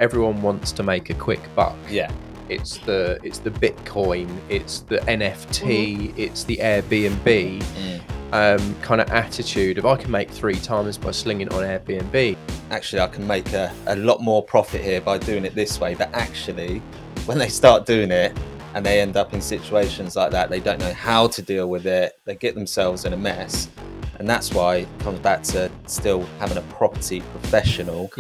everyone wants to make a quick buck. Yeah. It's the Bitcoin, it's the NFT, it's the Airbnb kind of attitude of I can make 3 times by slinging it on Airbnb. Actually, I can make a lot more profit here by doing it this way. But actually, when they start doing it and they end up in situations like that, they don't know how to deal with it. They get themselves in a mess. And that's why it comes back to still having a property professional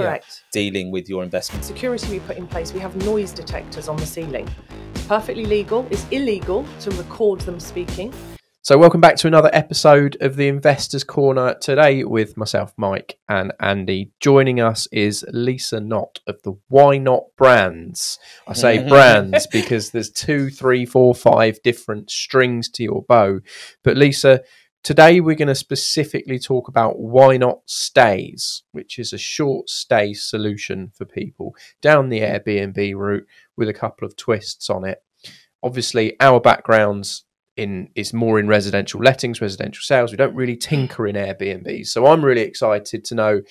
dealing with your investments. Security we put in place, we have noise detectors on the ceiling. It's perfectly legal. It's illegal to record them speaking. So welcome back to another episode of the Investors Corner today with myself, Mike, and Andy. Joining us is Lisa Nott of the YNOTT brands. I say brands because there's 2, 3, 4, 5 different strings to your bow. But Lisa, today we're going to specifically talk about YNOTT Stays, which is a short stay solution for people down the Airbnb route with a couple of twists on it. Obviously, our backgrounds is more in residential lettings, residential sales. We don't really tinker in Airbnb. So I'm really excited to know,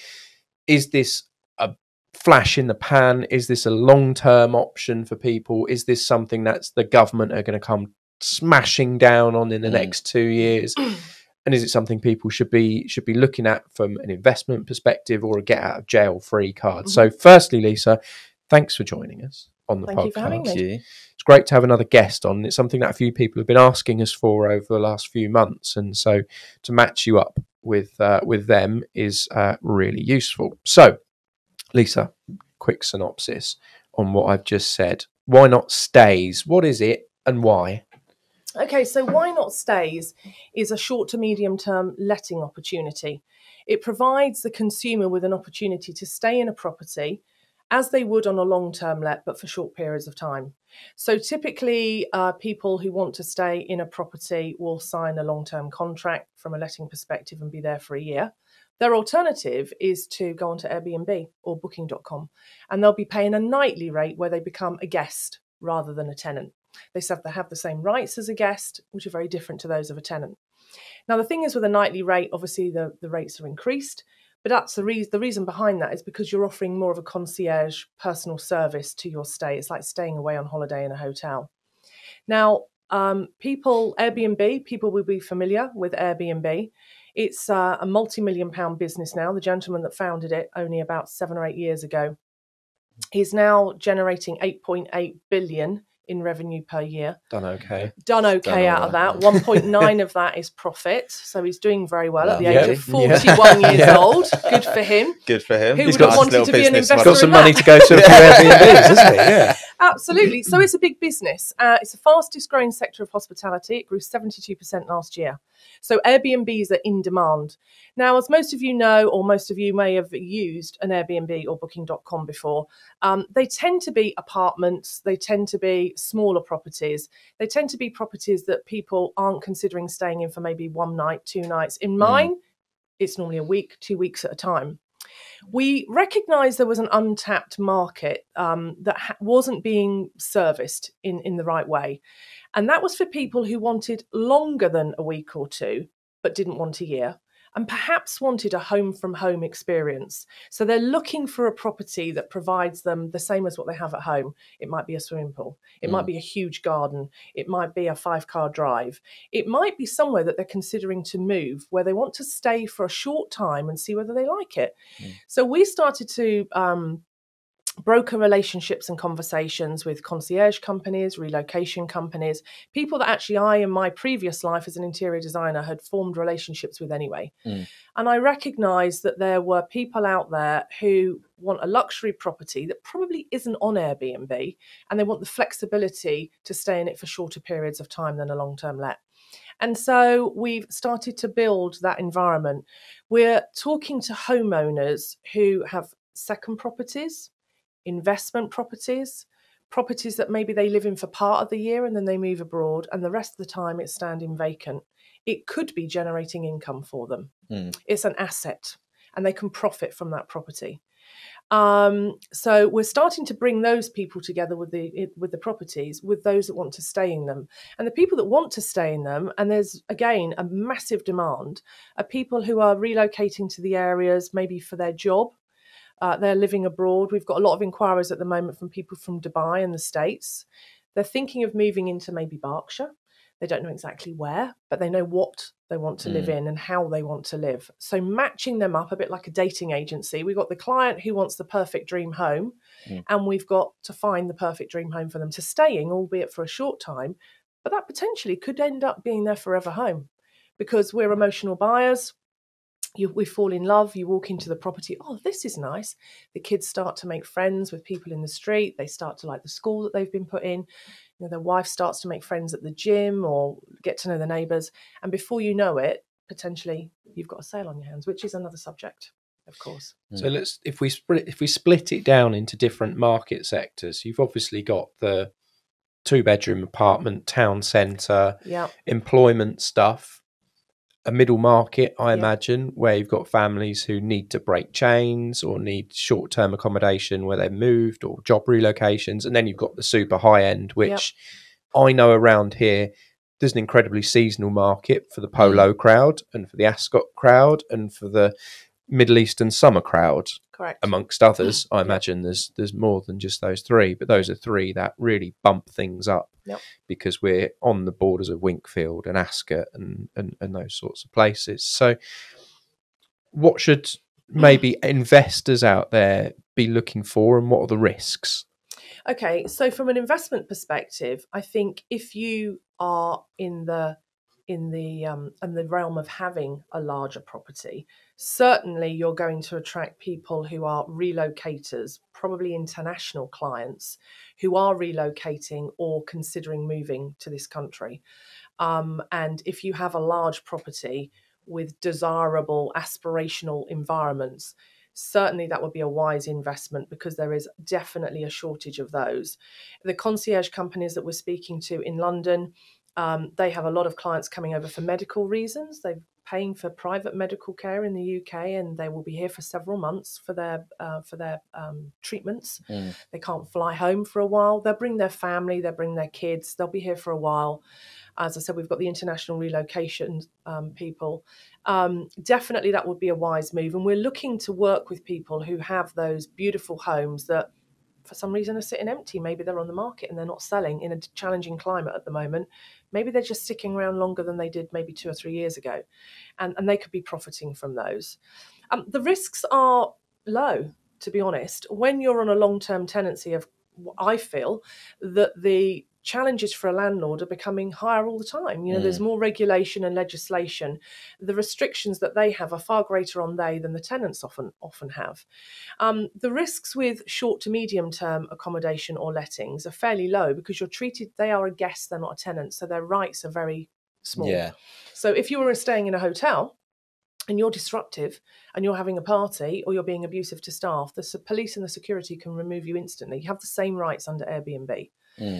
is this a flash in the pan? Is this a long-term option for people? Is this something that's the government are going to come smashing down on in the next 2 years? And is it something people should be looking at from an investment perspective or a get out of jail free card? So firstly, Lisa, thanks for joining us on the podcast. Thank you for having me. It's great to have another guest on. It's something that a few people have been asking us for over the last few months. And so to match you up with them is really useful. So, Lisa, quick synopsis on what I've just said. YNOTT Stays? What is it and why? Okay, so YNOTT Stays is a short to medium term letting opportunity. It provides the consumer with an opportunity to stay in a property as they would on a long-term let, but for short periods of time. So typically, people who want to stay in a property will sign a long-term contract from a letting perspective and be there for a year. Their alternative is to go onto Airbnb or booking.com, and they'll be paying a nightly rate where they become a guest rather than a tenant. They have the same rights as a guest, which are very different to those of a tenant. Now, the thing is with a nightly rate, obviously the rates are increased, but that's the reason behind that is because you're offering more of a concierge personal service to your stay. It's like staying away on holiday in a hotel. Now, people will be familiar with Airbnb. It's a multi-million-pound business now. The gentleman that founded it only about 7 or 8 years ago, he's now generating 8.8 billion in revenue per year. Done okay out of that. 1.9 of that is profit. So he's doing very well at the age of 41 years old. Good for him. Good for him. Who would have wanted to be an investor? He's got some money to go to a few Airbnbs, hasn't he? Yeah. Absolutely. So it's a big business. It's the fastest growing sector of hospitality. It grew 72% last year. So Airbnbs are in demand. Now, as most of you know, or most of you may have used an Airbnb or booking.com before, they tend to be apartments. They tend to be smaller properties. They tend to be properties that people aren't considering staying in for maybe 1 night, 2 nights. In mine, it's normally a week, 2 weeks at a time. We recognised there was an untapped market that wasn't being serviced in the right way. And that was for people who wanted longer than a week or 2, but didn't want a year, and perhaps wanted a home from home experience. So they're looking for a property that provides them the same as what they have at home. It might be a swimming pool. It might be a huge garden. It might be a 5-car drive. It might be somewhere that they're considering to move, where they want to stay for a short time and see whether they like it. So we started to broker relationships and conversations with concierge companies, relocation companies, people that actually I, in my previous life as an interior designer, had formed relationships with anyway. And I recognised that there were people out there who want a luxury property that probably isn't on Airbnb, and they want the flexibility to stay in it for shorter periods of time than a long-term let. And so we've started to build that environment. We're talking to homeowners who have second properties, investment properties that maybe they live in for part of the year and then they move abroad, and the rest of the time it's standing vacant. It could be generating income for them. It's an asset and they can profit from that property. So we're starting to bring those people together with the properties, with those that want to stay in them. And the people that want to stay in them, and there's again a massive demand, are people who are relocating to the areas maybe for their job, They're living abroad. We've got a lot of inquiries at the moment from people from Dubai and the States. They're thinking of moving into maybe Berkshire. They don't know exactly where, but they know what they want to live in and how they want to live. So matching them up a bit like a dating agency. We've got the client who wants the perfect dream home, and we've got to find the perfect dream home for them to stay in, albeit for a short time. But that potentially could end up being their forever home, because we're emotional buyers. We fall in love, you walk into the property, oh, this is nice. The kids start to make friends with people in the street. They start to like the school that they've been put in. Their wife starts to make friends at the gym or get to know the neighbours. And before you know it, potentially you've got a sale on your hands, which is another subject, of course. So if we split it down into different market sectors, you've obviously got the 2-bedroom apartment, town centre, employment stuff. A middle market, I imagine, where you've got families who need to break chains or need short-term accommodation where they've moved, or job relocations. And then you've got the super high end, which I know around here, there's an incredibly seasonal market for the polo crowd and for the Ascot crowd and for the Middle Eastern summer crowd. Correct. Amongst others. I imagine there's more than just those three, but those are three that really bump things up because we're on the borders of Winkfield and Ascot and those sorts of places. So what should maybe investors out there be looking for, and what are the risks? Okay, so from an investment perspective, I think if you are in the realm of having a larger property, certainly you're going to attract people who are relocators, probably international clients who are relocating or considering moving to this country. And if you have a large property with desirable, aspirational environments, certainly that would be a wise investment, because there is definitely a shortage of those. The concierge companies that we're speaking to in London, they have a lot of clients coming over for medical reasons. They're paying for private medical care in the UK, and they will be here for several months for their treatments. They can't fly home for a while. They'll bring their family, they'll bring their kids. They'll be here for a while. As I said, we've got the international relocation people. Definitely that would be a wise move. And we're looking to work with people who have those beautiful homes that for some reason are sitting empty. Maybe they're on the market and they're not selling in a challenging climate at the moment. Maybe they're just sticking around longer than they did maybe 2 or 3 years ago. And they could be profiting from those. The risks are low, to be honest. When you're on a long-term tenancy, I feel that the challenges for a landlord are becoming higher all the time. There's more regulation and legislation. The restrictions that they have are far greater on than the tenants often have. The risks with short to medium term accommodation or lettings are fairly low, because they are a guest, they're not a tenant, so their rights are very small. So if you were staying in a hotel and you're disruptive and you're having a party or you're being abusive to staff, the police and the security can remove you instantly. You have the same rights under Airbnb.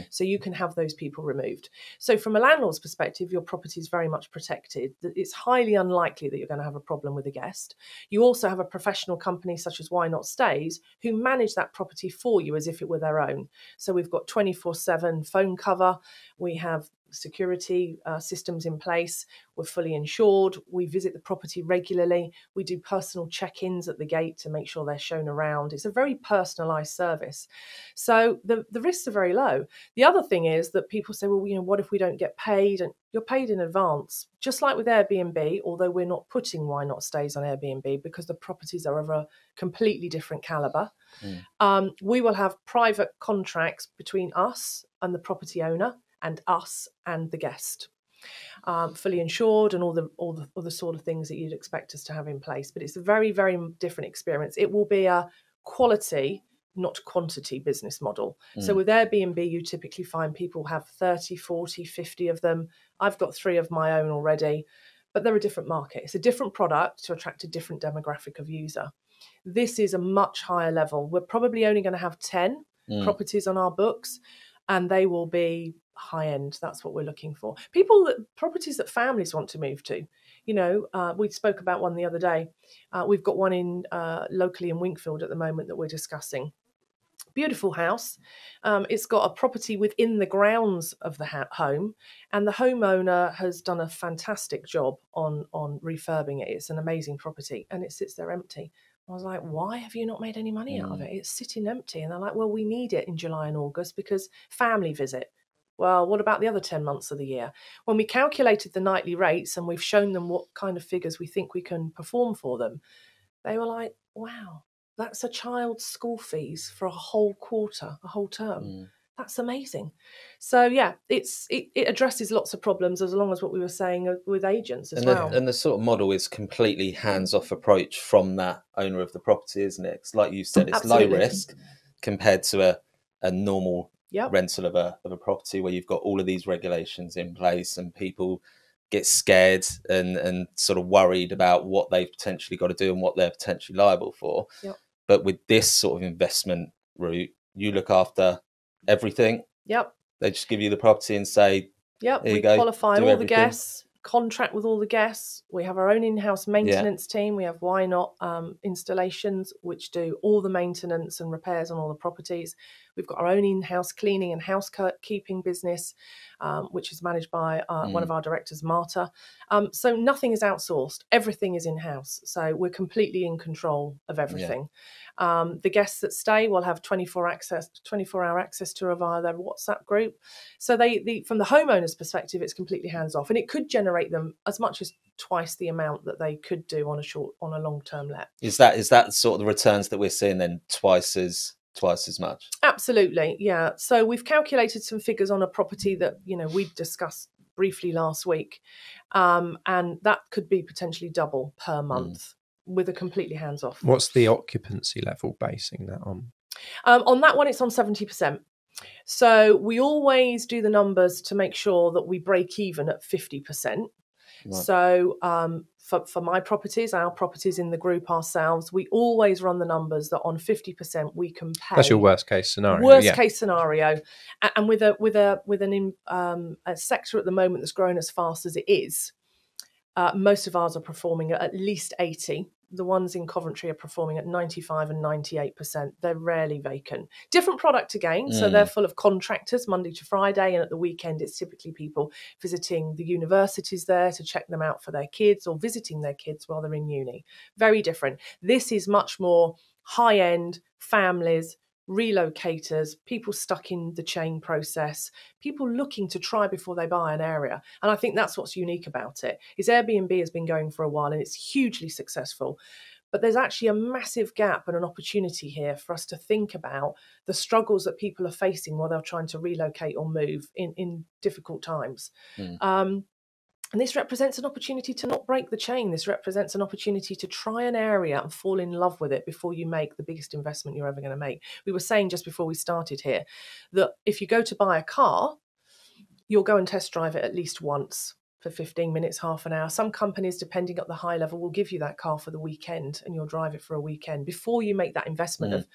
So you can have those people removed. So from a landlord's perspective, your property is very much protected. It's highly unlikely that you're going to have a problem with a guest. You also have a professional company such as YNOTT Stays who manage that property for you as if it were their own. So we've got 24/7 phone cover. We have security systems in place. We're fully insured. We visit the property regularly. We do personal check-ins at the gate to make sure they're shown around. It's a very personalised service. So the risks are very low. The other thing is that people say, well, what if we don't get paid? And you're paid in advance. Just like with Airbnb, although we're not putting YNOTT Stays on Airbnb because the properties are of a completely different calibre. We will have private contracts between us and the property owner, and us and the guest, fully insured, and all the sort of things that you'd expect us to have in place. But it's a very, very different experience. It will be a quality, not quantity business model. So with Airbnb, you typically find people have 30, 40, 50 of them. I've got 3 of my own already, but they're a different market. It's a different product to attract a different demographic of user. This is a much higher level. We're probably only going to have 10 properties on our books, and they will be high end. That's what we're looking for. Properties that families want to move to. We spoke about one the other day. We've got one in locally in Winkfield at the moment that we're discussing. Beautiful house. It's got a property within the grounds of the home, and the homeowner has done a fantastic job on refurbing it. It's an amazing property, and it sits there empty. I was like, why have you not made any money out of it? It's sitting empty. And they're like, well, we need it in July and August because family visit. Well, what about the other 10 months of the year? When we calculated the nightly rates and we've shown them what kind of figures we think we can perform for them, they were like, wow, that's a child's school fees for a whole quarter, a whole term. That's amazing. So yeah, it addresses lots of problems, as long as what we were saying with agents as well. And the sort of model is completely hands-off approach from that owner of the property, isn't it? It's like you said, it's Absolutely. low risk compared to a normal Yep. rental of a property where you've got all of these regulations in place and people get scared and sort of worried about what they've potentially got to do and what they're potentially liable for. Yep. But with this sort of investment route, you look after everything. Yep. They just give you the property and say, yep, here we you go, qualify do all everything. the guests, contract with all the guests. We have our own in-house maintenance team. We have YNOTT installations, which do all the maintenance and repairs on all the properties. We've got our own in-house cleaning and housekeeping business, which is managed by one of our directors, Marta. So nothing is outsourced. Everything is in-house. So we're completely in control of everything. The guests that stay will have 24-hour access to via their WhatsApp group. So from the homeowner's perspective, it's completely hands-off, and it could generate them as much as twice the amount that they could do on a long-term let. Is that sort of the returns that we're seeing then, twice as much? Absolutely, yeah. So we've calculated some figures on a property that we discussed briefly last week, and that could be potentially double per month with a completely hands-off. What's the occupancy level basing that on? On that one, it's on 70%. So we always do the numbers to make sure that we break even at 50%. Right. So for my properties, our properties in the group ourselves, we always run the numbers that on 50% we can pay. That's your worst case scenario. Worst case scenario, and with a sector at the moment that's growing as fast as it is, most of ours are performing at least 80. The ones in Coventry are performing at 95 and 98%. They're rarely vacant. Different product again. So they're full of contractors Monday to Friday. And at the weekend, it's typically people visiting the universities there to check them out for their kids or visiting their kids while they're in uni. Very different. This is much more high-end families, relocators, people stuck in the chain process, people looking to try before they buy an area. And I think that's what's unique about it, is Airbnb has been going for a while and it's hugely successful. But there's actually a massive gap and an opportunity here for us to think about the struggles that people are facing while they're trying to relocate or move in difficult times. And this represents an opportunity to not break the chain. This represents an opportunity to try an area and fall in love with it before you make the biggest investment you're ever going to make. We were saying just before we started here that if you go to buy a car, you'll go and test drive it at least once for 15 minutes, half an hour. Some companies, depending at the high level, will give you that car for the weekend and you'll drive it for a weekend before you make that investment of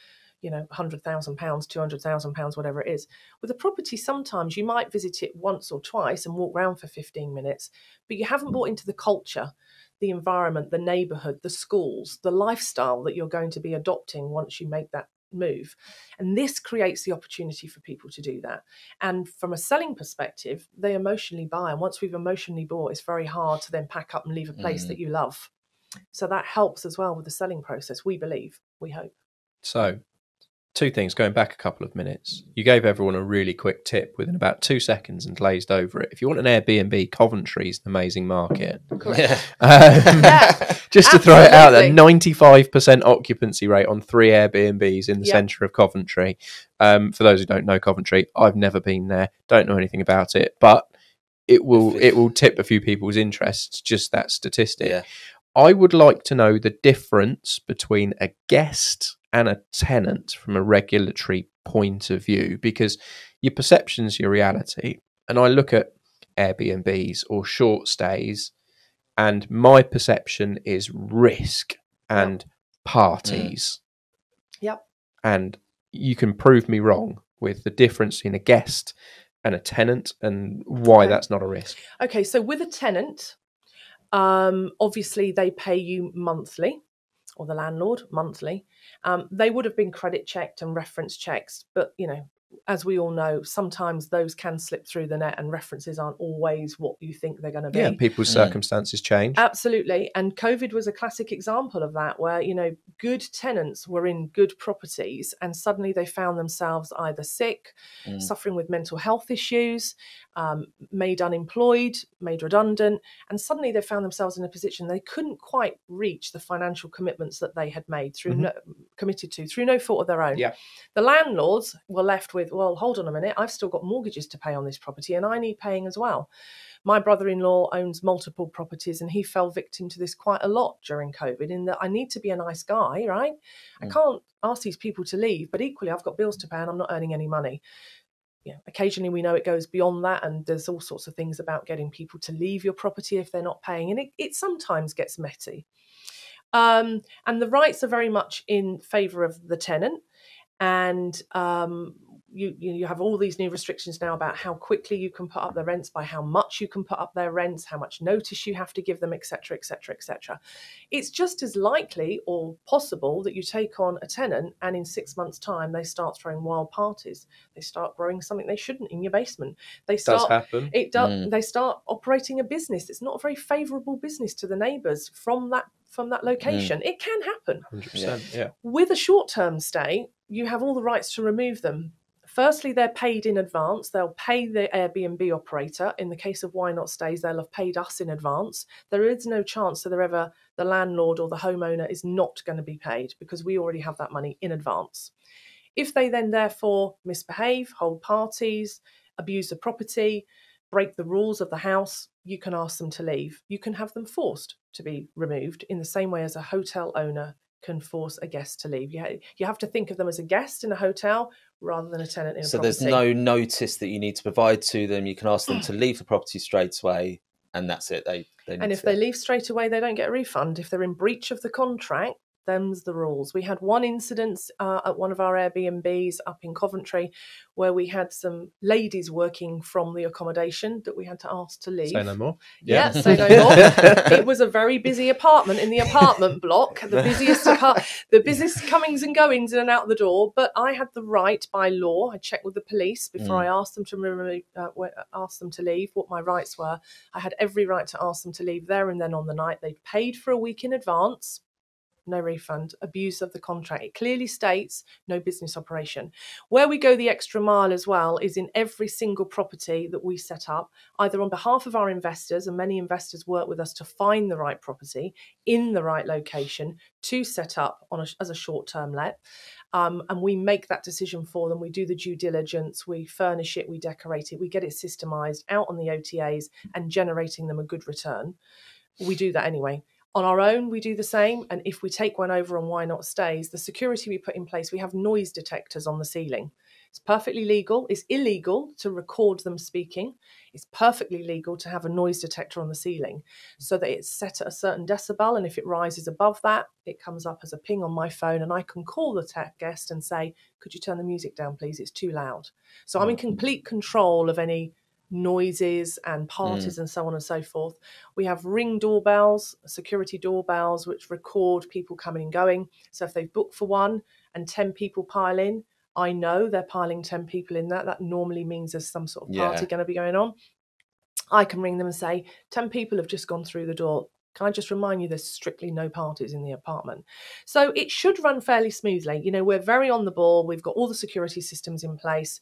£100,000, £200,000, whatever it is. With a property, sometimes you might visit it once or twice and walk around for 15 minutes, but you haven't bought into the culture, the environment, the neighbourhood, the schools, the lifestyle that you're going to be adopting once you make that move. And this creates the opportunity for people to do that. And from a selling perspective, they emotionally buy. And once we've emotionally bought, it's very hard to then pack up and leave a place that you love. So that helps as well with the selling process, we believe, we hope. So, two things, going back a couple of minutes. You gave everyone a really quick tip within about 2 seconds and glazed over it. If you want an Airbnb, Coventry's an amazing market. Just to throw it out there, 95% occupancy rate on 3 Airbnbs in the centre of Coventry. For those who don't know Coventry, I've never been there, don't know anything about it, but it will tip a few people's interests, just that statistic. Yeah. I would like to know the difference between a guest and a tenant from a regulatory point of view, because your perception's your reality. And I look at Airbnbs or short stays, and my perception is risk and parties. Yep. And you can prove me wrong with the difference in a guest and a tenant and why that's not a risk. Okay, so with a tenant, obviously they pay you monthly, or the landlord monthly. They would have been credit checked and reference checked, but as we all know, sometimes those can slip through the net and references aren't always what you think they're going to be. Yeah, people's circumstances change. Absolutely. And COVID was a classic example of that, where, good tenants were in good properties and suddenly they found themselves either sick, suffering with mental health issues, made unemployed, made redundant, and suddenly they found themselves in a position they couldn't quite reach the financial commitments that they had made committed to through no fault of their own. Yeah. The landlords were left with, well, hold on a minute, I've still got mortgages to pay on this property and I need paying as well. My brother-in-law owns multiple properties and he fell victim to this quite a lot during COVID, in that I need to be a nice guy, right? I can't ask these people to leave, but equally I've got bills to pay and I'm not earning any money. Occasionally we know it goes beyond that, and there's all sorts of things about getting people to leave your property if they're not paying, and it sometimes gets messy. And the rights are very much in favour of the tenant, and you have all these new restrictions now about how quickly you can put up the rents, by how much you can put up their rents, how much notice you have to give them, etc., etc., etc. It's just as likely or possible that you take on a tenant and in 6 months' time they start throwing wild parties. They start growing something they shouldn't in your basement. They start, does happen. It does. They start operating a business. It's not a very favourable business to the neighbours from that location. It can happen. 100%. Yeah. With a short-term stay, you have all the rights to remove them. Firstly, they're paid in advance. They'll pay the Airbnb operator. In the case of YNOTT stays, they'll have paid us in advance. There is no chance that the landlord or the homeowner is not going to be paid, because we already have that money in advance. If they then therefore misbehave, hold parties, abuse the property, break the rules of the house, you can ask them to leave. You can have them forced to be removed in the same way as a hotel owner can force a guest to leave. You have to think of them as a guest in a hotel rather than a tenant in a property. So there's no notice that you need to provide to them. You can ask them to leave the property straight away, and that's it. They if they leave straight away, they don't get a refund. If they're in breach of the contract, them's the rules. We had one incident at one of our Airbnbs up in Coventry where we had some ladies working from the accommodation that we had to ask to leave. Say no more. Yeah, say no more. It was a very busy apartment in the apartment block, the busiest comings and goings in and out the door. But I had the right by law. I checked with the police before I asked them to leave what my rights were. I had every right to ask them to leave there and then on the night. They'd paid for a week in advance. No refund, abuse of the contract. It clearly states no business operation. Where we go the extra mile as well is in every single property that we set up, either on behalf of our investors, and many investors work with us to find the right property in the right location to set up as a short-term let. And we make that decision for them. We do the due diligence, we furnish it, we decorate it, we get it systemized out on the OTAs and generating them a good return. We do that anyway. On our own, we do the same. And if we take one over on YNOTT stays, the security we put in place, we have noise detectors on the ceiling. It's perfectly legal. It's illegal to record them speaking. It's perfectly legal to have a noise detector on the ceiling so that it's set at a certain decibel. And if it rises above that, it comes up as a ping on my phone and I can call the tech guest and say, could you turn the music down, please? It's too loud. So I'm in complete control of any noises and parties and so on and so forth. We have Ring doorbells, security doorbells, which record people coming and going. So if they've booked for one and 10 people pile in, I know they're piling 10 people in that. That normally means there's some sort of party going to be going on. I can ring them and say, 10 people have just gone through the door. Can I just remind you there's strictly no parties in the apartment? So it should run fairly smoothly. We're very on the ball. We've got all the security systems in place.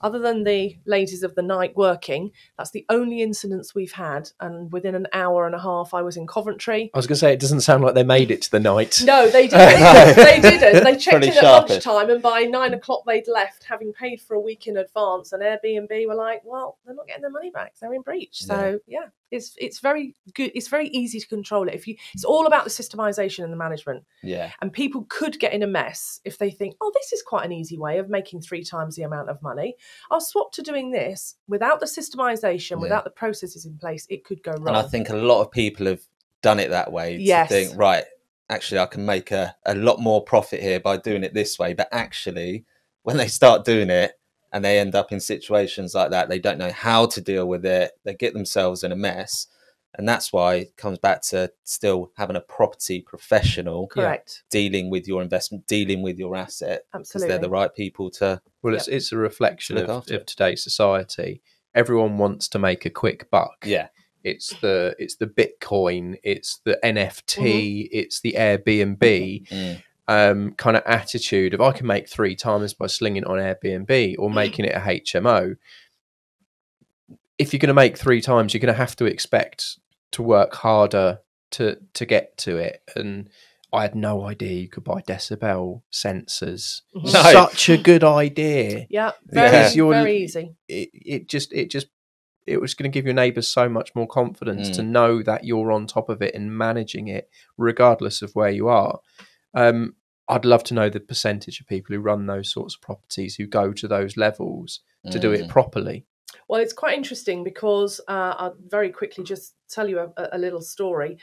Other than the ladies of the night working, that's the only incidents we've had. And within an hour and a half, I was in Coventry. I was going to say, it doesn't sound like they made it to the night. No, they didn't. They didn't. They checked in at lunchtime, and by 9 o'clock they'd left, having paid for a week in advance. And Airbnb were like, well, they're not getting their money back. They're in breach. So, yeah. It's very good. It's very easy to control it. It's all about the systemization and the management. Yeah. And people could get in a mess if they think, oh, this is quite an easy way of making 3 times the amount of money. I'll swap to doing this. Without the systemization, without the processes in place, it could go wrong. And I think a lot of people have done it that way. Yes. To think, right, actually, I can make a lot more profit here by doing it this way. But actually, when they start doing it, and they end up in situations like that, they don't know how to deal with it. They get themselves in a mess. And that's why it comes back to still having a property professional Correct. dealing with your investment, dealing with your asset. Absolutely. Because they're the right people to. Well, it's a reflection of today's society. Everyone wants to make a quick buck. Yeah. It's the Bitcoin, it's the NFT, it's the Airbnb kind of attitude of I can make 3 times by slinging it on Airbnb or making it a HMO. If you're going to make 3 times, you're going to have to expect to work harder to get to it. And I had no idea you could buy decibel sensors. No. Such a good idea. Yeah, very easy. It was going to give your neighbours so much more confidence to know that you're on top of it and managing it, regardless of where you are. I'd love to know the percentage of people who run those sorts of properties who go to those levels to do it properly. Well, it's quite interesting because I'll very quickly just tell you a little story.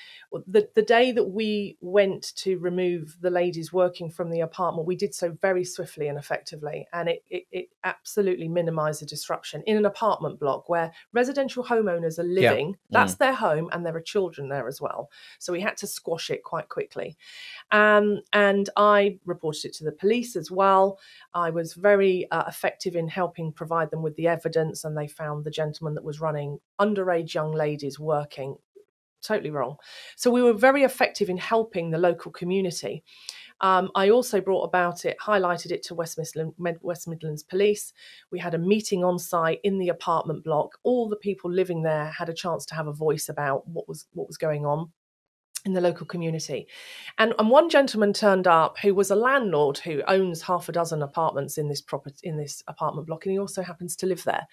The day that we went to remove the ladies working from the apartment, we did so very swiftly and effectively, and it absolutely minimised the disruption in an apartment block where residential homeowners are living. That's their home, and there are children there as well. So we had to squash it quite quickly. And I reported it to the police as well. I was very effective in helping provide them with the evidence, and they found the gentleman that was running underage young ladies working totally wrong. So we were very effective in helping the local community. I also brought about it, highlighted it to West Midlands Police. We had a meeting on site in the apartment block. All the people living there had a chance to have a voice about what was going on in the local community. And one gentleman turned up who was a landlord who owns 6 apartments in this apartment block, and he also happens to live there.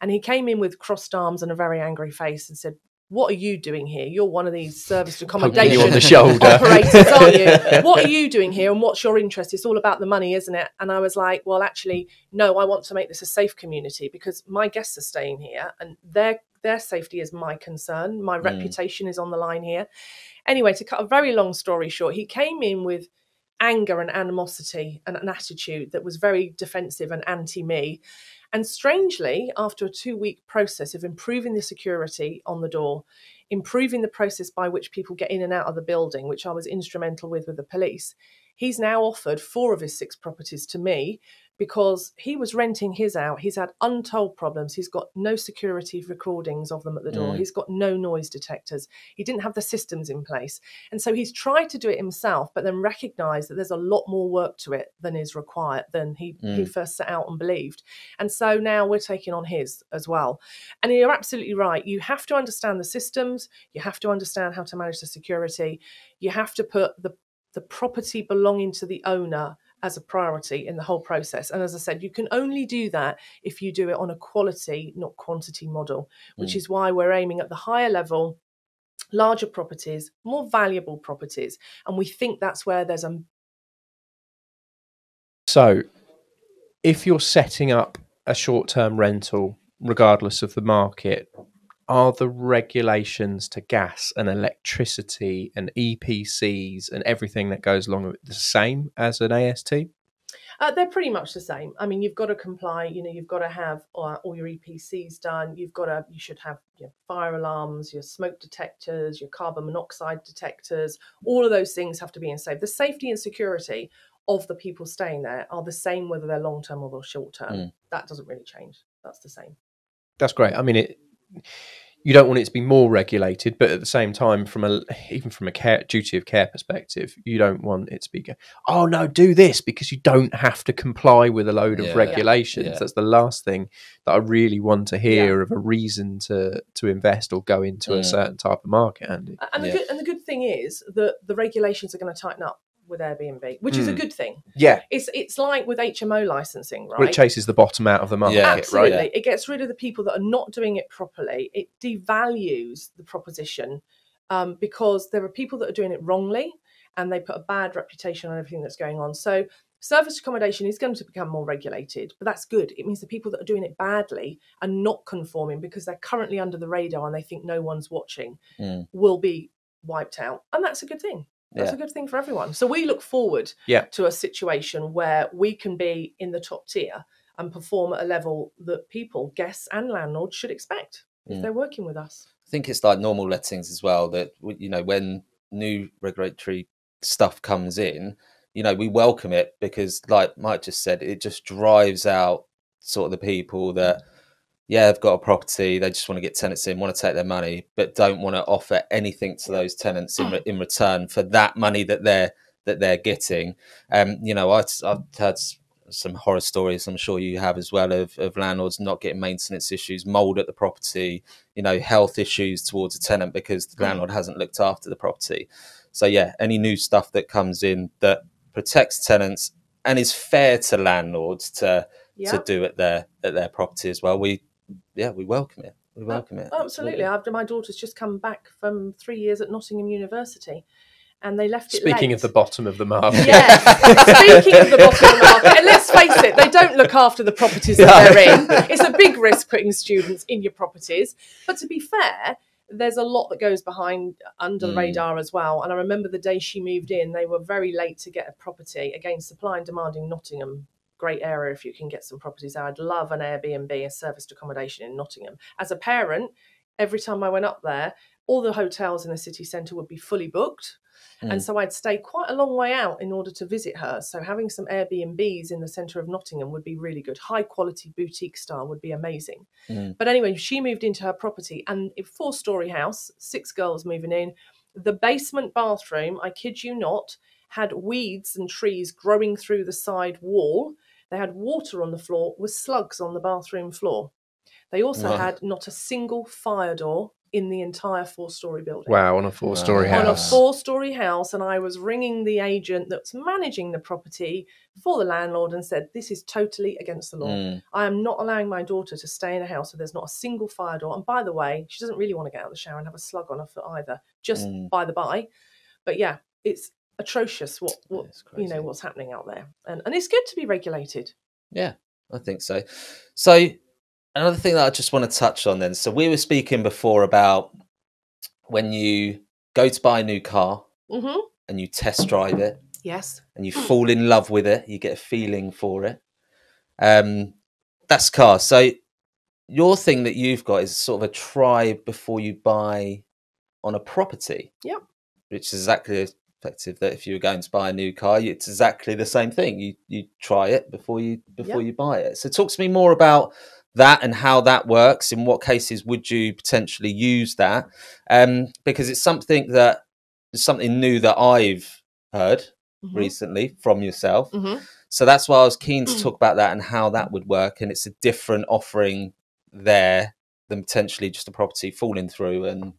And he came in with crossed arms and a very angry face and said, "What are you doing here? You're one of these serviced accommodation on the shoulder. operators, aren't you? What are you doing here and what's your interest? It's all about the money, isn't it?" And I was like, well, actually, no, I want to make this a safe community because my guests are staying here and their safety is my concern. My reputation is on the line here. Anyway, to cut a very long story short, he came in with anger and animosity and an attitude that was very defensive and anti-me. And strangely, after a 2-week process of improving the security on the door, improving the process by which people get in and out of the building, which I was instrumental with the police, he's now offered 4 of his 6 properties to me because he was renting his out. He's had untold problems. He's got no security recordings of them at the door. He's got no noise detectors. He didn't have the systems in place. And so he's tried to do it himself, but then recognised that there's a lot more work to it than is required, than he first set out and believed. And so now we're taking on his as well. And you're absolutely right. You have to understand the systems. You have to understand how to manage the security. You have to put the property belonging to the owner as a priority in the whole process. And as I said, you can only do that if you do it on a quality, not quantity model, which is why we're aiming at the higher level, larger properties, more valuable properties. And we think that's where there's a... So if you're setting up a short-term rental, regardless of the market, are the regulations to gas and electricity and EPCs and everything that goes along with it the same as an AST? They're pretty much the same. I mean, you've got to comply. You've got to have all your EPCs done. You should have your fire alarms, your smoke detectors, your carbon monoxide detectors. All of those things have to be in safe. The safety and security of the people staying there are the same whether they're long term or they're short term. That doesn't really change. That's the same. That's great. I mean, you don't want it to be more regulated, but at the same time, even from a duty of care perspective, you don't want it to be, oh no, do this, because you don't have to comply with a load of regulations. Yeah. That's the last thing that I really want to hear of a reason to invest or go into a certain type of market, Andy. And the good thing is that the regulations are going to tighten up with Airbnb, which is a good thing. Yeah. It's like with HMO licensing, right? Well, it chases the bottom out of the market, Absolutely. right? It gets rid of the people that are not doing it properly. It devalues the proposition because there are people that are doing it wrongly and they put a bad reputation on everything that's going on. So service accommodation is going to become more regulated, but that's good. It means the people that are doing it badly and not conforming because they're currently under the radar and they think no one's watching will be wiped out. And that's a good thing. That's a good thing for everyone. So we look forward to a situation where we can be in the top tier and perform at a level that people, guests and landlords should expect if they're working with us. think it's like normal lettings as well, that, you know, when new regulatory stuff comes in, you know, we welcome it, because like Mike just said, it just drives out sort of the people that, yeah, they've got a property, they just want to get tenants in, want to take their money, but don't want to offer anything to those tenants in return for that money that they're getting. You know, I've had some horror stories, I'm sure you have as well, of landlords not getting maintenance issues, mold at the property, you know, health issues towards a tenant because the landlord hasn't looked after the property. So yeah, any new stuff that comes in that protects tenants and is fair to landlords to do at their property as well, we welcome it. We welcome it. Absolutely. My daughter's just come back from 3 years at Nottingham University, and they left it Speaking late. of the bottom of the market. Yes. Speaking of the bottom of the market, and let's face it, they don't look after the properties that they're in. It's a big risk putting students in your properties. But to be fair, there's a lot that goes behind under the radar as well. And I remember the day she moved in, they were very late to get a property. Again, supply and demand in Nottingham. Great area if you can get some properties there. I'd love an Airbnb, a serviced accommodation in Nottingham. As a parent, every time I went up there, all the hotels in the city centre would be fully booked. And so I'd stay quite a long way out in order to visit her. So having some Airbnbs in the centre of Nottingham would be really good. High quality boutique style would be amazing. But anyway, she moved into her property, and a 4-story house, 6 girls moving in. The basement bathroom, I kid you not, had weeds and trees growing through the side wall. They had water on the floor with slugs on the bathroom floor. They also had not a single fire door in the entire 4-story building. Wow, on a 4-story house. On a 4-story house, and I was ringing the agent that's managing the property for the landlord and said, this is totally against the law. I am not allowing my daughter to stay in a house where there's not a single fire door. And by the way, she doesn't really want to get out of the shower and have a slug on her foot either, just by the by. But yeah, it's atrocious what you know, what's happening out there. And it's good to be regulated. Yeah, I think so. So another thing that I just want to touch on then. So we were speaking before about when you go to buy a new car and you test drive it. Yes. And you fall in love with it. You get a feeling for it. That's car. So your thing that you've got is sort of a try before you buy on a property. Yep. Which is exactly effective that if you were going to buy a new car, it's exactly the same thing. You try it before you buy it. So talk to me more about that and how that works. In what cases would you potentially use that? Because it's something new that I've heard recently from yourself. So that's why I was keen to talk about that and how that would work. And it's a different offering there than potentially just a property falling through and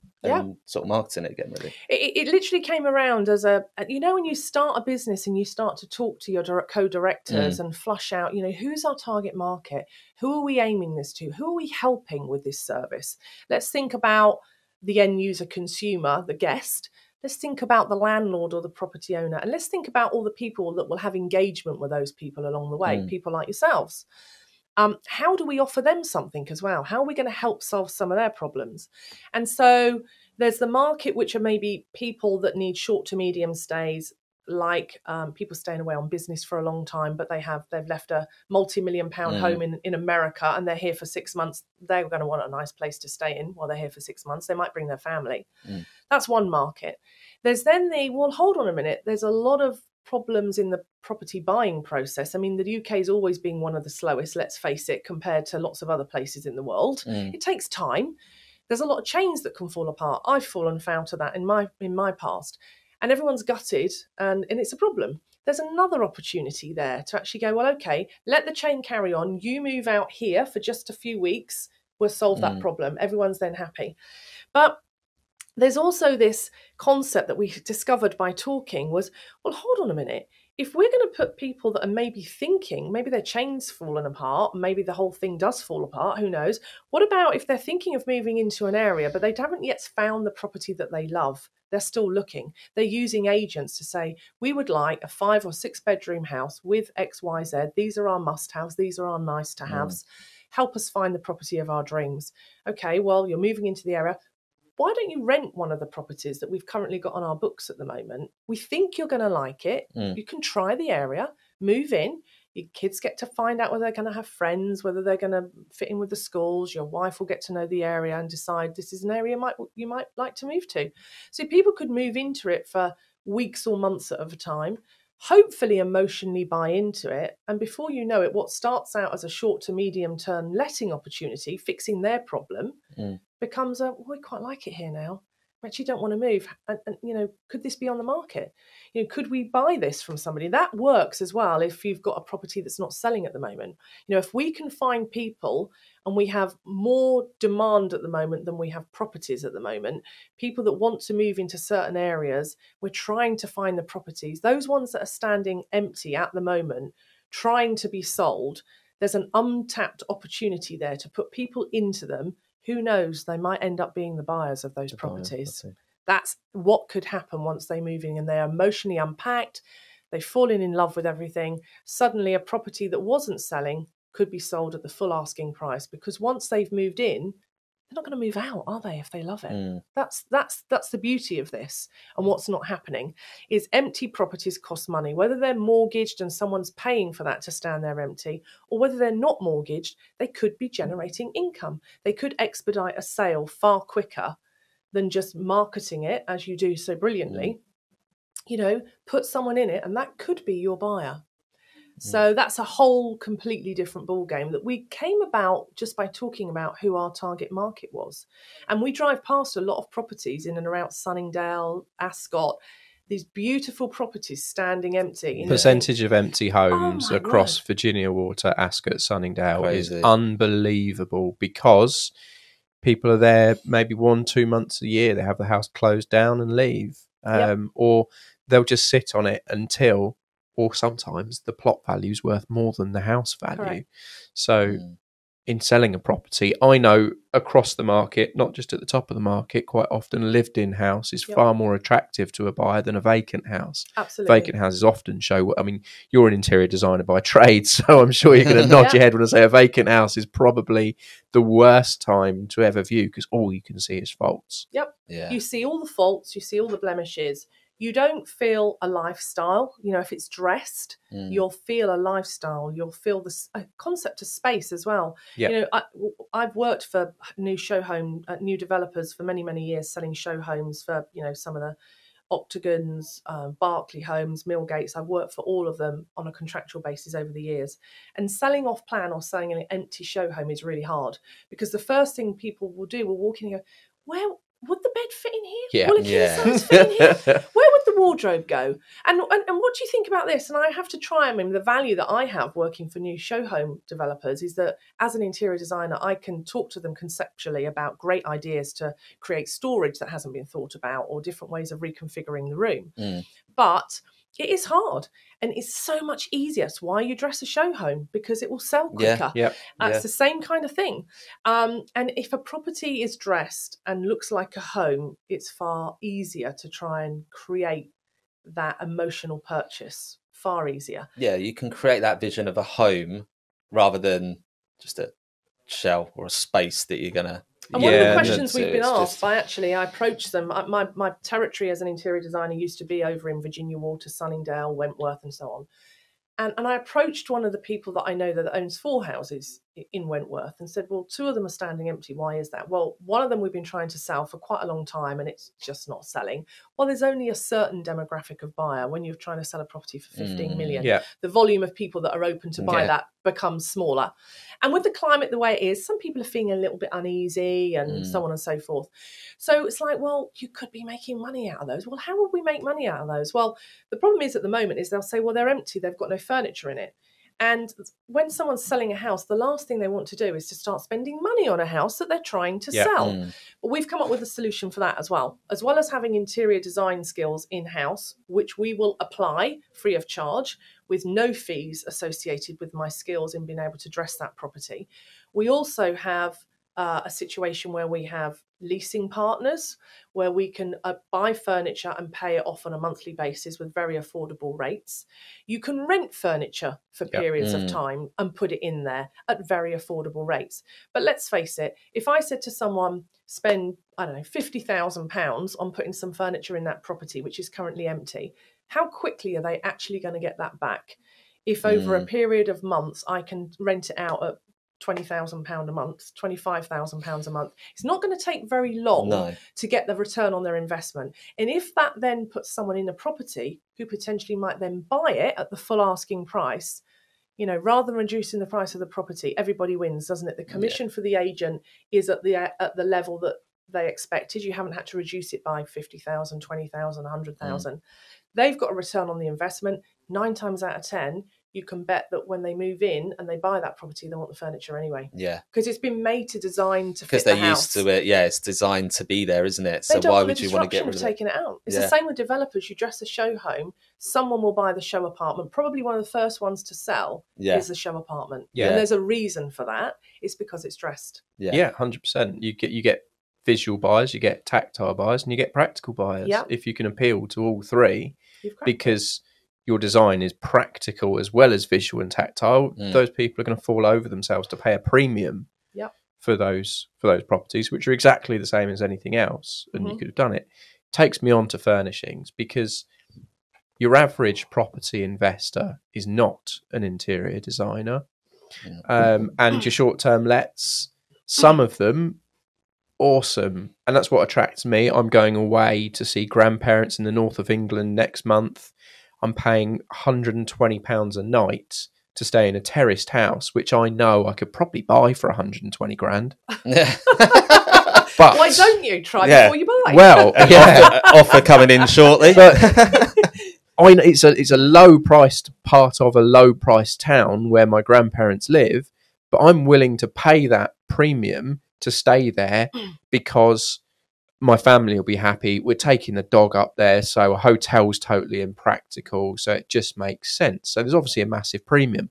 sort of marketing it again, really. It literally came around as you know, when you start a business and you start to talk to your co-directors and flush out, you know, who's our target market? Who are we aiming this to? Who are we helping with this service? Let's think about the end user consumer, the guest. Let's think about the landlord or the property owner. And let's think about all the people that will have engagement with those people along the way, people like yourselves. How do we offer them something as well? How are we going to help solve some of their problems? And so there's the market, which are maybe people that need short to medium stays, like people staying away on business for a long time, but they've left a multi-million-pound home in America and they're here for 6 months. They're going to want a nice place to stay in while they're here for 6 months. They might bring their family. That's one market. There's then hold on a minute. There's a lot of problems in the property buying process. I mean, the UK has always been one of the slowest, let's face it, compared to lots of other places in the world. It takes time. There's a lot of chains that can fall apart. I've fallen foul to that in my past. And everyone's gutted and it's a problem. There's another opportunity there to actually go, well, okay, let the chain carry on. You move out here for just a few weeks. We'll solve that problem. Everyone's then happy. But there's also this concept that we discovered by talking was, well, hold on a minute. If we're going to put people that are maybe thinking, maybe their chain's fallen apart, maybe the whole thing does fall apart, who knows? What about if they're thinking of moving into an area, but they haven't yet found the property that they love? They're still looking. They're using agents to say, we would like a 5 or 6 bedroom house with XYZ. These are our must-haves. These are our nice-to-haves. Help us find the property of our dreams. Okay, well, you're moving into the area. Why don't you rent one of the properties that we've currently got on our books at the moment? We think you're going to like it. You can try the area, move in. Your kids get to find out whether they're going to have friends, whether they're going to fit in with the schools. Your wife will get to know the area and decide this is an area you might like to move to. So people could move into it for weeks or months at a time, hopefully emotionally buy into it. And before you know it, what starts out as a short to medium term letting opportunity, fixing their problem, becomes we quite like it here now. We actually don't want to move. And, could this be on the market? Could we buy this from somebody? That works as well if you've got a property that's not selling at the moment. If we can find people, and we have more demand at the moment than we have properties at the moment, people that want to move into certain areas, we're trying to find the properties. Those ones that are standing empty at the moment, trying to be sold, there's an untapped opportunity there to put people into them. Who knows, they might end up being the buyers of those properties. That's what could happen once they move in and they're emotionally unpacked, they've fallen in love with everything. Suddenly a property that wasn't selling could be sold at the full asking price, because once they've moved in, they're not going to move out, are they, if they love it? That's the beauty of this. And what's not happening is empty properties cost money, whether they're mortgaged and someone's paying for that to stand there empty, or whether they're not mortgaged, they could be generating income. They could expedite a sale far quicker than just marketing it, as you do so brilliantly. Put someone in it and that could be your buyer. So that's a whole completely different ballgame that we came about just by talking about who our target market was. And we drive past a lot of properties in and around Sunningdale, Ascot, these beautiful properties standing empty. Percentage of empty homes across Virginia Water, Ascot, Sunningdale is unbelievable, because people are there maybe 1-2 months a year. They have the house closed down and leave, or they'll just sit on it until, or sometimes the plot value is worth more than the house value. Correct. So in selling a property, I know across the market, not just at the top of the market, quite often a lived-in house is far more attractive to a buyer than a vacant house. Absolutely. Vacant houses often show, you're an interior designer by trade, so I'm sure you're going to nod your head when I say a vacant house is probably the worst time to ever view, because all you can see is faults. Yep. Yeah. You see all the faults, you see all the blemishes. You don't feel a lifestyle. If it's dressed, you'll feel a lifestyle. You'll feel the concept of space as well. Yep. I've worked for new developers for many, many years, selling show homes for, some of the Octagons, Berkeley Homes, Millgates. I've worked for all of them on a contractual basis over the years. And selling off plan or selling an empty show home is really hard, because the first thing people will do will walk in and go, well, would the bed fit in here? Yeah. Will a king size fit in here? Where would the wardrobe go? And what do you think about this? And I have to try. The value that I have working for new show home developers is that as an interior designer, I can talk to them conceptually about great ideas to create storage that hasn't been thought about, or different ways of reconfiguring the room. But it is hard, and it's so much easier. It's why you dress a show home, because it will sell quicker. It's the same kind of thing. And if a property is dressed and looks like a home, it's far easier to try and create that emotional purchase. Far easier. Yeah, you can create that vision of a home rather than just a shell or a space that you're going to... And one of the questions we've been asked, I approached them. My territory as an interior designer used to be over in Virginia Water, Sunningdale, Wentworth, and so on. And I approached one of the people that I know that owns 4 houses in Wentworth and said, well, 2 of them are standing empty. Why is that? Well, one of them we've been trying to sell for quite a long time and it's just not selling. Well, there's only a certain demographic of buyer when you're trying to sell a property for 15 million. Yeah. The volume of people that are open to buy that becomes smaller. And with the climate the way it is, some people are feeling a little bit uneasy and so on and so forth. So it's like, well, you could be making money out of those. Well, how would we make money out of those? Well, the problem is at the moment is they'll say, well, they're empty. They've got no furniture in it. And when someone's selling a house, the last thing they want to do is to start spending money on a house that they're trying to sell. But we've come up with a solution for that as well as having interior design skills in-house, which we will apply free of charge with no fees associated with my skills in being able to dress that property. We also have a situation where we have leasing partners where we can buy furniture and pay it off on a monthly basis with very affordable rates. You can rent furniture for periods of time and put it in there at very affordable rates. But let's face it, if I said to someone, spend, £50,000 on putting some furniture in that property, which is currently empty, how quickly are they actually going to get that back? if over a period of months I can rent it out at £20,000 a month, £25,000 a month, it's not going to take very long to get the return on their investment. And if that then puts someone in a property who potentially might then buy it at the full asking price, you know, rather than reducing the price of the property, everybody wins, doesn't it? The commission for the agent is at the level that they expected. You haven't had to reduce it by 50,000, 20,000, 100,000. They've got a return on the investment. 9 times out of 10, you can bet that when they move in and they buy that property, they want the furniture anyway. Yeah. Because it's been made to design to fit the house. Because they're used to it. Yeah, it's designed to be there, isn't it? So why would you want to get rid of taking it out? It's the same with developers. You dress a show home, someone will buy the show apartment. Probably one of the first ones to sell is the show apartment. Yeah. And there's a reason for that. It's because it's dressed. Yeah, 100%. You get visual buyers, you get tactile buyers, and you get practical buyers. If you can appeal to all three, because your design is practical as well as visual and tactile, those people are going to fall over themselves to pay a premium for those properties, which are exactly the same as anything else, and you could have done it. Takes me on to furnishings, because your average property investor is not an interior designer, and your short-term lets, some of them awesome, and that's what attracts me. I'm going away to see grandparents in the north of England next month. I'm paying £120 a night to stay in a terraced house, which I know I could probably buy for 120 grand. But why don't you try before you buy? Well, offer coming in shortly. But I know it's a low priced part of a low priced town where my grandparents live, but I'm willing to pay that premium to stay there because my family will be happy. We're taking the dog up there, so a hotel's totally impractical, so it just makes sense. So there's obviously a massive premium.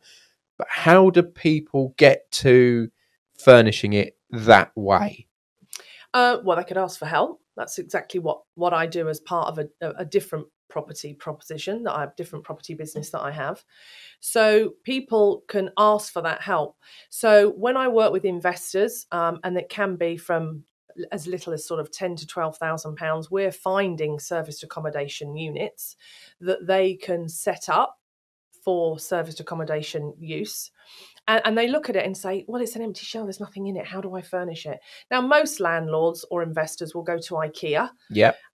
But how do people get to furnishing it that way? Well, they could ask for help. That's exactly what I do as part of a different property proposition, that I have different property business that I have. So people can ask for that help. So when I work with investors, and it can be from as little as sort of £10,000 to £12,000, we're finding serviced accommodation units that they can set up for serviced accommodation use. And they look at it and say, well, it's an empty shell. There's nothing in it. How do I furnish it? Now, most landlords or investors will go to IKEA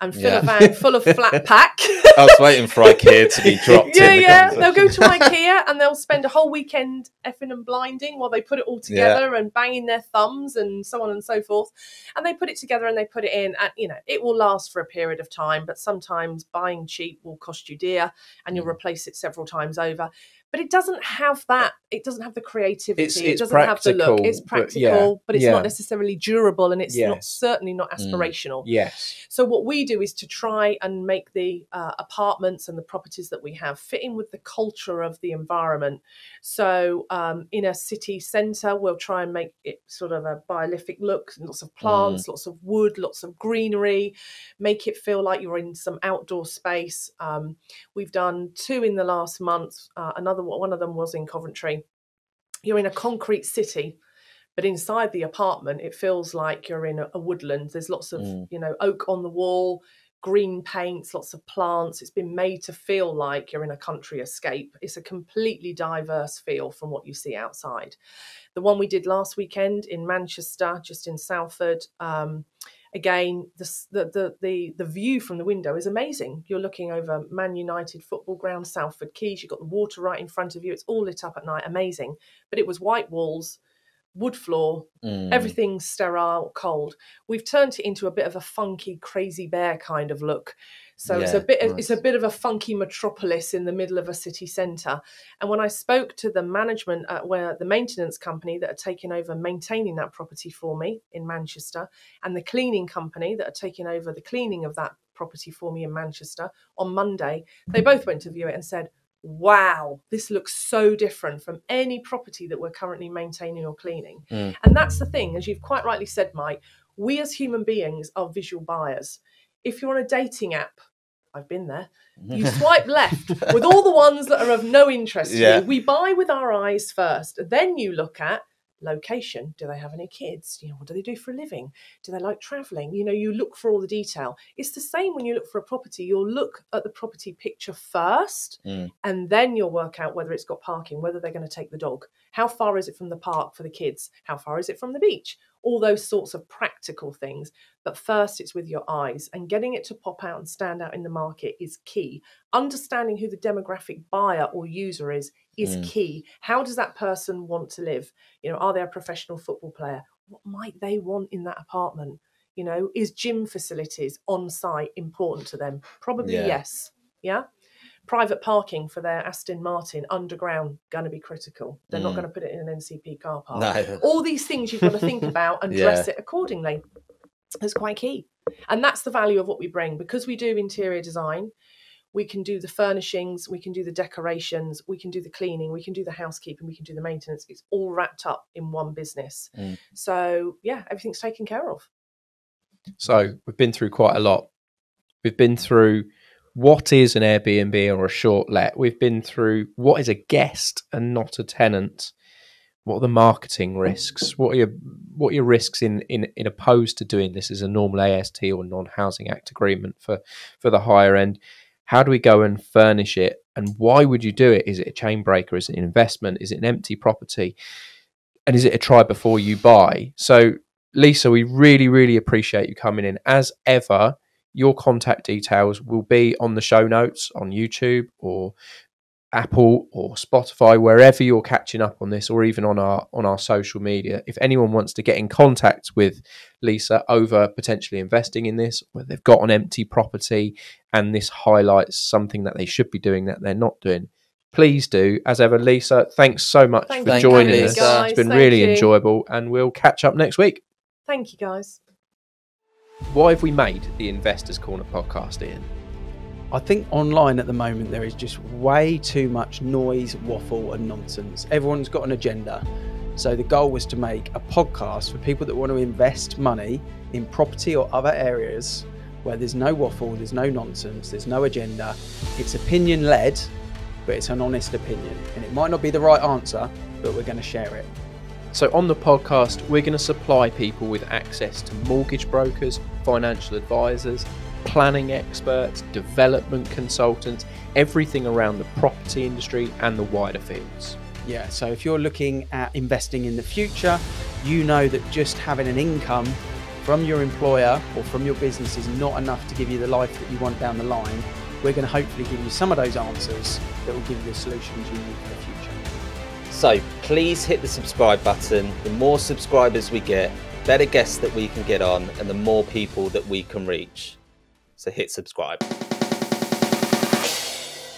and fill a van full of flat pack. I was waiting for IKEA to be dropped in. They'll go to IKEA and they'll spend a whole weekend effing and blinding while they put it all together and banging their thumbs and so on and so forth. And they put it together and they put it in. And, you know, it will last for a period of time, but sometimes buying cheap will cost you dear and you'll replace it several times over. But it doesn't have that. It doesn't have the creativity. It doesn't have the look. It's practical, but it's not necessarily durable, and it's certainly not aspirational. Yes. So what we do is to try and make the apartments and the properties that we have fit in with the culture of the environment. So in a city centre, we'll try and make it sort of a biolific look, lots of plants, lots of wood, lots of greenery, make it feel like you're in some outdoor space. We've done 2 in the last month. One of them was in Coventry. You're in a concrete city, but inside the apartment, it feels like you're in a woodland. There's lots of, oak on the wall, green paints, lots of plants. It's been made to feel like you're in a country escape. It's a completely diverse feel from what you see outside. The one we did last weekend in Manchester, just in Salford, again, the view from the window is amazing. You're looking over Man United football ground, Salford Quays. You've got the water right in front of you. It's all lit up at night. Amazing. But it was white walls, wood floor, everything sterile, cold. We've turned it into a bit of a funky, crazy bear kind of look. So it's a bit of a funky metropolis in the middle of a city centre. And when I spoke to the management where the maintenance company that are taking over maintaining that property for me in Manchester, and the cleaning company that are taking over the cleaning of that property for me in Manchester on Monday, they both went to view it and said, wow, this looks so different from any property that we're currently maintaining or cleaning. And that's the thing, as you've quite rightly said, Mike, we as human beings are visual buyers. If you're on a dating app, I've been there, you swipe left with all the ones that are of no interest to you. We buy with our eyes first. Then you look at, Location, do they have any kids? What do they do for a living? Do they like traveling? You look for all the detail. It's the same when you look for a property. You'll look at the property picture first, and then you'll work out whether it's got parking, whether they're going to take the dog, how far is it from the park for the kids, how far is it from the beach, all those sorts of practical things. But first, it's with your eyes, and getting it to pop out and stand out in the market is key. Understanding who the demographic buyer or user is key. How does that person want to live? Are they a professional football player? What might they want in that apartment? Is gym facilities on site important to them? Probably yes. Yeah. Private parking for their Aston Martin underground, going to be critical. They're not going to put it in an NCP car park. No. All these things you've got to think about and dress it accordingly. It's quite key. And that's the value of what we bring. Because we do interior design, we can do the furnishings, we can do the decorations, we can do the cleaning, we can do the housekeeping, we can do the maintenance. It's all wrapped up in one business. So, yeah, everything's taken care of. So we've been through quite a lot. We've been through what is an Airbnb or a short let. We've been through what is a guest and not a tenant. What are the marketing risks? What are your risks in opposed to doing this as a normal AST or non-housing act agreement for the higher end? How do we go and furnish it? And why would you do it? Is it a chain breaker? Is it an investment? Is it an empty property? And is it a try before you buy? So, Lisa, we really, really appreciate you coming in. As ever, your contact details will be on the show notes on YouTube or Apple or Spotify, wherever you're catching up on this, or even on our social media. If anyone wants to get in contact with Lisa over potentially investing in this, where they've got an empty property and this highlights something that they should be doing that they're not doing, please do. As ever, Lisa, thanks so much for joining us. Guys. It's been really enjoyable, and we'll catch up next week. Thank you, guys. Why have we made the Investors Corner podcast, Ian? I think online at the moment there is just way too much noise, waffle and nonsense. Everyone's got an agenda. So the goal was to make a podcast for people that want to invest money in property or other areas where there's no waffle, there's no nonsense, there's no agenda. It's opinion led, but it's an honest opinion. And it might not be the right answer, but we're going to share it. So on the podcast, we're going to supply people with access to mortgage brokers, financial advisors, planning experts, development consultants, everything around the property industry and the wider fields. Yeah, so if you're looking at investing in the future, you know that just having an income from your employer or from your business is not enough to give you the life that you want down the line. We're going to hopefully give you some of those answers that will give you the solutions you need for the future. So please hit the subscribe button. The more subscribers we get, the better guests that we can get on and the more people that we can reach. So hit subscribe.